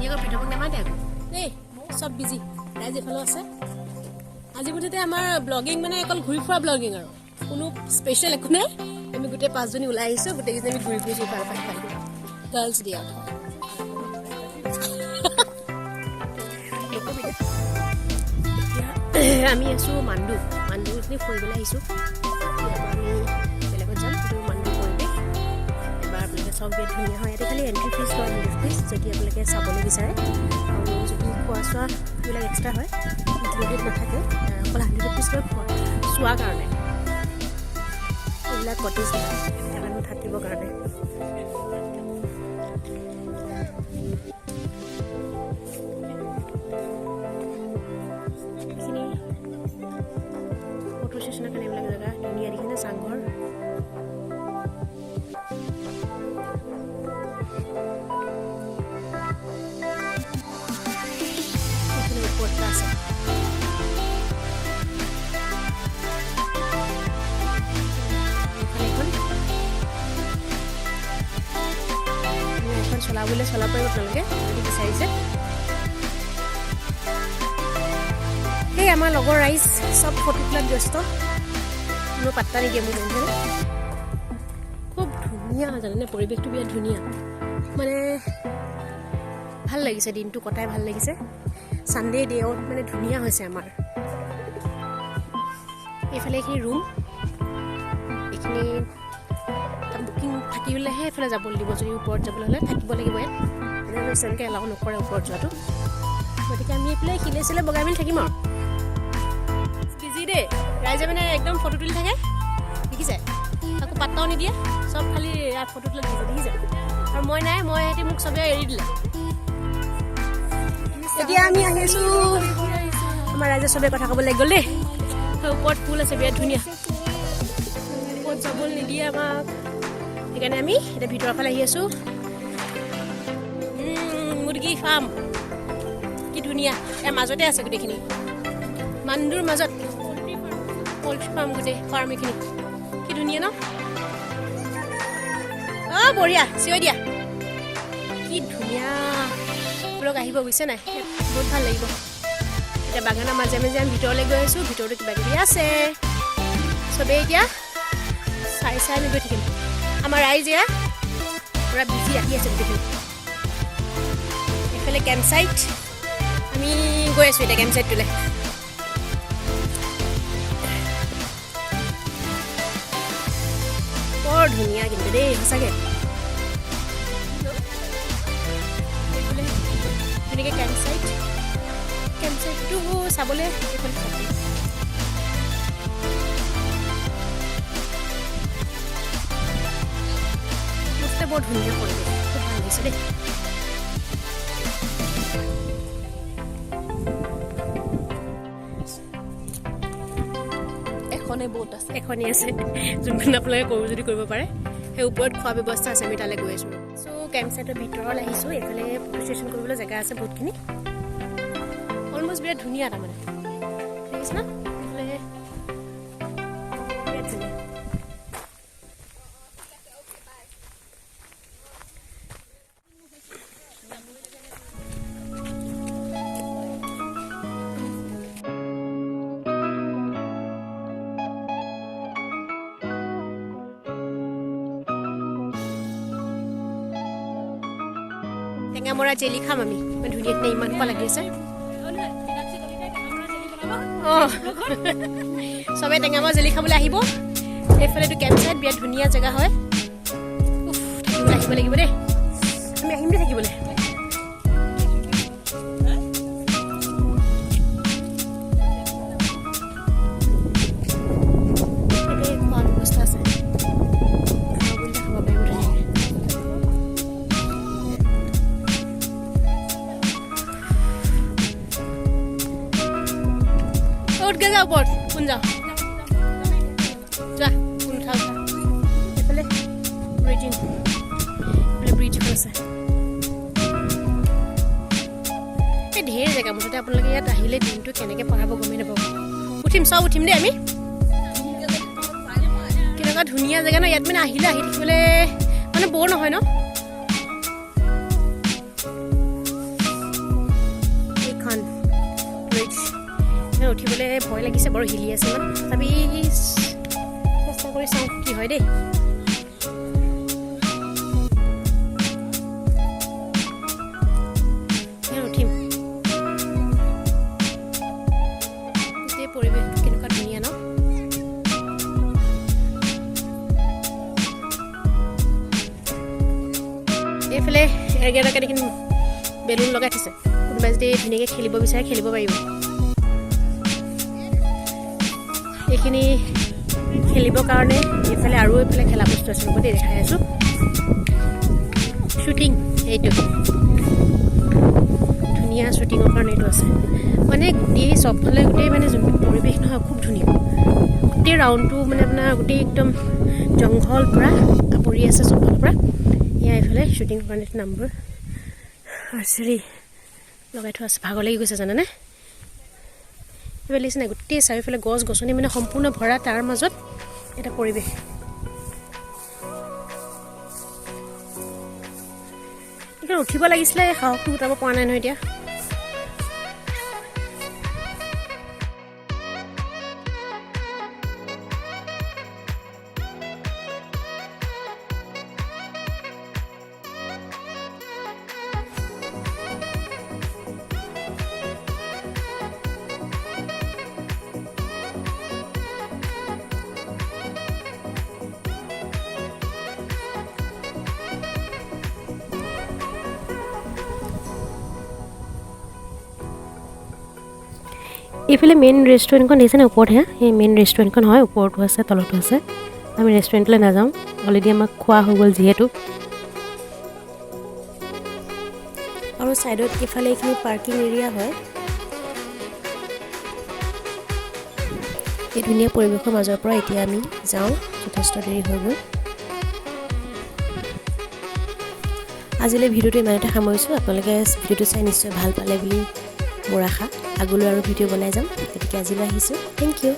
ইয়াক পিঠাবক নামাতে আকৌ দেই সব বিজি ৰাইজ এফালে আছে আজি গোটেই আমাৰ ব্লগিং মানে অকল ঘূৰি ফুৰা ব্লগিং আৰু কোনো স্পেচিয়েল একো নাই আমি গোটেই 5 জনী ওলাই আহিছো গোটেইকেইজনী আমি ঘূৰি ফুৰিছো ইফালে সিফালে গাৰ্লছ দিয়া আমি আছো মাণ্ডুখিনি ফুৰিবলৈ আহিছো আমি বেলেগত যাম কিন্তু মাণ্ডু পৰিৱেশ এবাৰ আপোনালোকে চব বিৰাট ধুনীয়া হয় ইয়াতে খালি এণ্ট্ৰি ফিজ লয় ফিজ যদি আপোনালোকে চাবলৈ বিচাৰে আৰু যদি খোৱা চোৱা এইবিলাক এক্সট্ৰা হয় ইনক্লুডেড নাথাকে অকল 100 ফিজ লয় চোৱাৰ কাৰণে এইবিলাক কটেজ মানুহ থাকিবৰ কাৰণে ফটো ছেশ্যনৰ কাৰণে এইবিলাক জেগা ধুনীয়া দেখিছে চাংঘৰ ওপৰত আছে চলাবলৈ চলাব পাৰিব আপোনালোকে যদি বিচাৰিছে সেই আমাৰ লগৰ ৰাইজ চব ফটো তোলাত ব্যস্ত কোনো পাত্তা নিদিয়ে মোৰ বন্ধু খুব ধুনীয়া জানেনে পৰিৱেশটো বিৰাট ধুনীয়া মানে ভাল লাগিছে দিনটো কটাই ভাল লাগিছে ছানডে ডে'ত মানে ধুনীয়া হৈছে আমাৰ এইফালে এইখিনি ৰুম এইখিনি বুকিং থাকিলেহে এইফালে যাবলৈ দিব যদি ওপৰত যাবলৈ হ'লে থাকিব লাগিব ইয়াত ৰেষ্টুৰেণ্টকে এলাও নকৰে ওপৰত যোৱাটো গতিকে আমি এইফালে শিলে চিলে বগাই মেলি থাকিম আৰু বিজি দেই ৰাইজে মানে একদম ফটো তুলি থাকে দেখিছে আকৌ পাত্তাও নিদিয়ে চব খালি ইয়াত ফটো তুলি থাকিছে দেখিছে আৰু মই নাই মই সিহঁতি মোক চবে এৰি দিলে এতিয়া আমি আহি আছো আমাৰ ৰাইজে চবে কথা ক'বলৈ গ'ল দেই ওপৰত ফুল আছে বিৰাট ধুনীয়া ওপৰত যাবলৈ নিদিয়ে আমাক সেইকাৰণে আমি এতিয়া ভিতৰৰ ফালে আহি আছো মুৰ্গী ফাৰ্ম কি ধুনীয়া ইয়াৰ মাজতে আছে গোটেইখিনি মাণ্ডুৰ মাজত পল্ট্ৰি ফাৰ্ম গোটেই ফাৰ্ম এইখিনি কি ধুনীয়া ন অঁ বঢ়িয়া চিঞৰি দিয়া কি ধুনীয়া আপোনালোক আহিব বুজিছে নাই বহুত ভাল লাগিব এতিয়া বাগানৰ মাজে মাজে আমি ভিতৰলৈ গৈ আছোঁ ভিতৰতো কিবা কিবি আছে চবেই এতিয়া চাই চাই আমি গৈ থাকিম আমাৰ ৰাইজ এয়া পূৰা বিজি আহি আছে গোটেইখিনি এইফালে কেম্প চাইট আমি গৈ আছোঁ এতিয়া কেম্প চাইটটোলৈ বৰ ধুনীয়া কিন্তু দেই সঁচাকৈ ধুনীয়াকৈ কেম্প চাইটটো চাবলৈ এইখন বস্তুটো বৰ ধুনীয়া পৰিৱেশ খুব ভাল লাগিছে দেই এখনেই আছে যোনখন আপোনালোকে কৰোঁ যদি কৰিব পাৰে সেই ওপৰত খোৱা ব্যৱস্থা আছে আমি তালৈ গৈ আছোঁ চ' কেম্প চাইটৰ ভিতৰত আহিছোঁ এইফালে ফটো ছেশ্যন কৰিবলৈ জেগা আছে বহুতখিনি অলমষ্ট বিৰাট ধুনীয়া তাৰমানে দেখিছে না এইফালে বিৰাট ধুনীয়া টেঙামৰা জেলি খাম আমি ইমান ধুনীয়া ইমান সোপা লাগি আছে অঁ চবেই টেঙামৰা জেলি খাবলৈ আহিব এইফালেতো কেম্প চাইট বিৰাট ধুনীয়া জেগা হয় থাকিবলৈ আহিব লাগিব দেই আমি আহিম দেই থাকিবলৈ খোৱা ব্যৱস্থা আছে যা ওপৰত কোন যাওঁ যা কোন উঠা এইফালে ব্ৰিজ এখন আছে এই ঢেৰ জেগা মুঠতে আপোনালোকে ইয়াত আহিলে দিনটো কেনেকৈ পঢ়াব গমেই নাপাব চব উঠিম দেই আমি কেনেকুৱা ধুনীয়া জেগা ন ইয়াত মানে আহিলে আহি থাকিবলৈ মানে বৰ নহয় ন উঠিবলৈ ভয় লাগিছে বাৰু, হিলি আছে ইমান। তথাপি চেষ্টা কৰি চাওঁ কি হয় দেই। উঠিম। গোটেই পৰিৱেশটো কেনেকুৱা ধুনীয়া ন। এইফালে এৰগেটাকে দেখি বেলুন লগাই থৈছে, কোনোবাই যদি ধুনীয়াকৈ খেলিব বিচাৰে খেলিব পাৰিব। এইখিনি খেলিবৰ কাৰণে এইফালে আৰু এইফালে খেলা বস্তু আছে, লগতে দেখাই আছোঁ। শ্বুটিং এইটো ধুনীয়া, শ্বুটিঙৰ কাৰণে এইটো আছে। মানে গোটেই চবফালে গোটেই মানে যোনটো পৰিৱেশ নহয় খুব ধুনীয়া। গোটেই ৰাউণ্ডটো মানে আপোনাৰ গোটেই একদম জংঘল পূৰা আৱৰি আছে চবফালৰ পৰা। এয়া এইফালে শ্বুটিং কাৰণে নামবোৰ আৰ্চাৰী লগাই থোৱা আছে। ভাগৰ লাগি গৈছে জানেনে। এইফালে দেখিছে নাই, গোটেই চাৰিওফালে গছ গছনি মানে সম্পূৰ্ণ ভৰা, তাৰ মাজত এটা পৰিৱেশ। এতিয়া উঠিব লাগিছিলে, সাহসটো গোটাব পৰা নাই নহয় এতিয়া। এইফালে মেইন ৰেষ্টুৰেণ্টখন দেখিছেনে, ওপৰতহে এই মেইন ৰেষ্টুৰেণ্টখন হয়। ওপৰতো আছে তলতো আছে। আমি ৰেষ্টুৰেণ্টলৈ নাযাওঁ, অলৰেডি আমাক খোৱা হৈ গ'ল যিহেতু। আৰু ছাইডত এইফালে এইখিনি পাৰ্কিং এৰিয়া হয়। এই ধুনীয়া পৰিৱেশৰ মাজৰ পৰা এতিয়া আমি যাওঁ, যথেষ্ট দেৰি হৈ গ'ল। আজিলৈ ভিডিঅ'টো ইমানতে সামৰিছোঁ। আপোনালোকে ভিডিঅ'টো চাই নিশ্চয় ভাল পালে বুলি মোৰ আশা। আগলৈ আৰু ভিডিঅ' বনাই যাম, গতিকে আজিলৈ আহিছোঁ। Thank U.